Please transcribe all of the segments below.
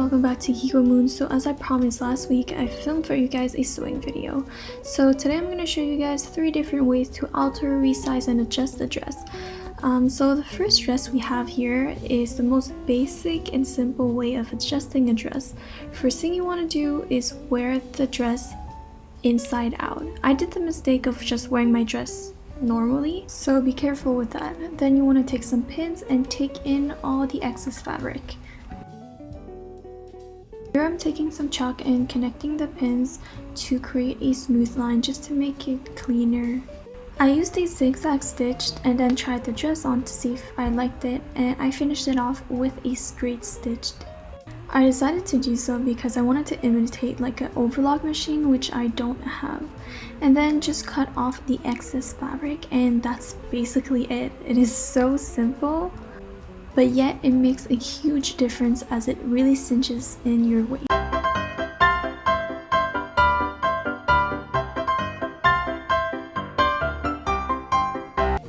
welcome back to KIKOMOON. So as I promised last week, I filmed for you guys a sewing video. So today I'm going to show you guys 3 different ways to alter, resize, and adjust the dress. So the first dress we have here is the most basic and simple way of adjusting a dress. First thing you want to do is wear the dress inside out. I did the mistake of just wearing my dress normally, so be careful with that. Then you want to take some pins and take in all the excess fabric. Here I'm taking some chalk and connecting the pins to create a smooth line just to make it cleaner. I used a zigzag stitch and then tried the dress on to see if I liked it, and I finished it off with a straight stitched. I decided to do so because I wanted to imitate like an overlock machine, which I don't have, and then just cut off the excess fabric, and that's basically it. It is so simple, but yet it makes a huge difference as it really cinches in your waist.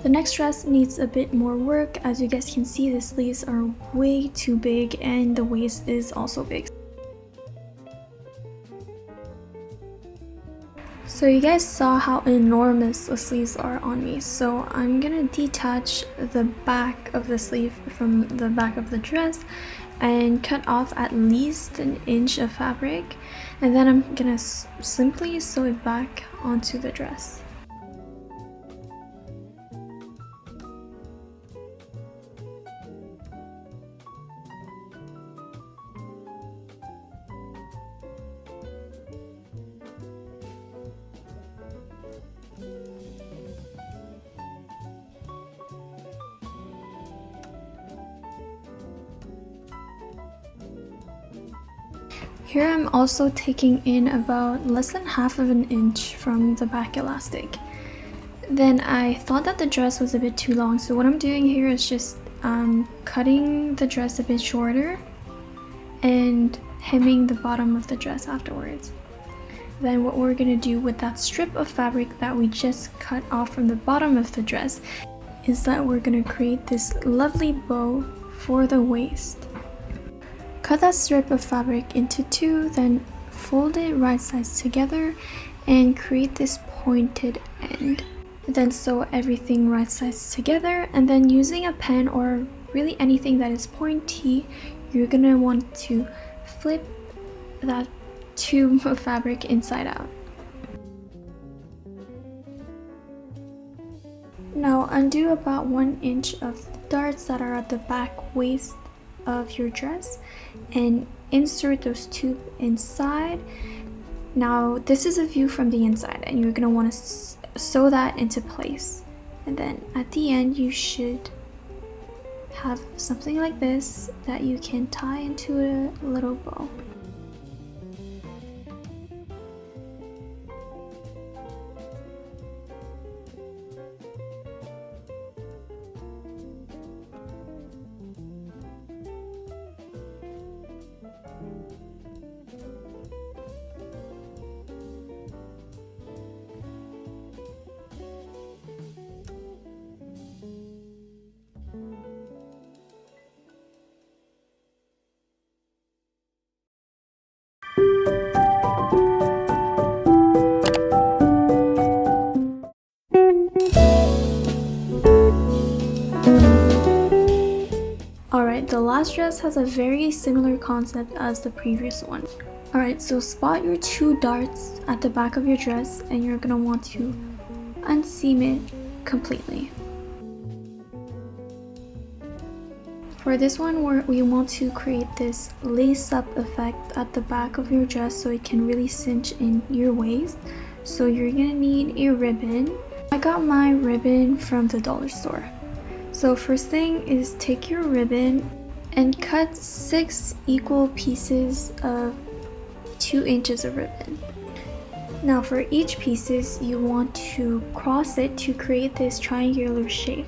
The next dress needs a bit more work. As you guys can see, the sleeves are way too big and the waist is also big. So you guys saw how enormous the sleeves are on me, so I'm gonna detach the back of the sleeve from the back of the dress and cut off at least an inch of fabric, and then I'm gonna simply sew it back onto the dress. Here I'm also taking in about less than half of an inch from the back elastic. Then I thought that the dress was a bit too long, so what I'm doing here is just cutting the dress a bit shorter and hemming the bottom of the dress afterwards. Then what we're going to do with that strip of fabric that we just cut off from the bottom of the dress is that we're going to create this lovely bow for the waist. Cut that strip of fabric into 2, then fold it right sides together and create this pointed end. Then sew everything right sides together, and then using a pen or really anything that is pointy, you're gonna want to flip that tube of fabric inside out. Now undo about 1 inch of the darts that are at the back waist of your dress and insert those tubes inside. Now this is a view from the inside, and you're gonna want to sew that into place, and then at the end you should have something like this that you can tie into a little bow. Alright, the last dress has a very similar concept as the previous one. Alright, so spot your 2 darts at the back of your dress, and you're gonna want to unseam it completely. For this one, we want to create this lace-up effect at the back of your dress so it can really cinch in your waist. So you're gonna need a ribbon. I got my ribbon from the dollar store. So first thing is take your ribbon and cut 6 equal pieces of 2 inches of ribbon. Now for each pieces, you want to cross it to create this triangular shape,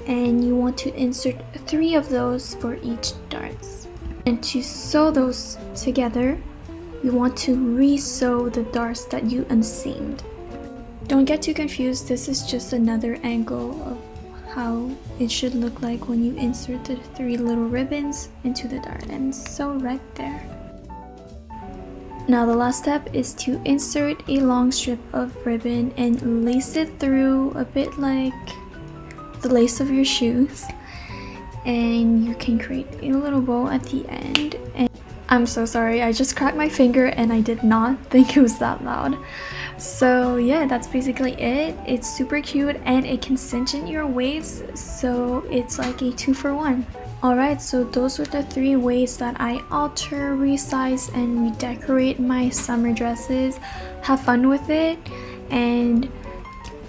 and you want to insert 3 of those for each darts. And to sew those together, you want to re-sew the darts that you unseamed. Don't get too confused, this is just another angle of how it should look like when you insert the 3 little ribbons into the dart, and so right there. Now the last step is to insert a long strip of ribbon and lace it through a bit like the lace of your shoes, and you can create a little bow at the end. And I'm so sorry, I just cracked my finger and I did not think it was that loud. So yeah, that's basically it. It's super cute and it can cinch in your waist, so it's like a 2-for-1. Alright, so those were the 3 ways that I alter, resize, and redecorate my summer dresses. Have fun with it and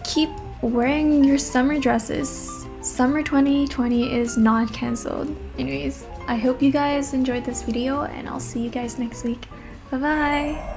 keep wearing your summer dresses. Summer 2020 is not cancelled. Anyways, I hope you guys enjoyed this video and I'll see you guys next week. Bye bye!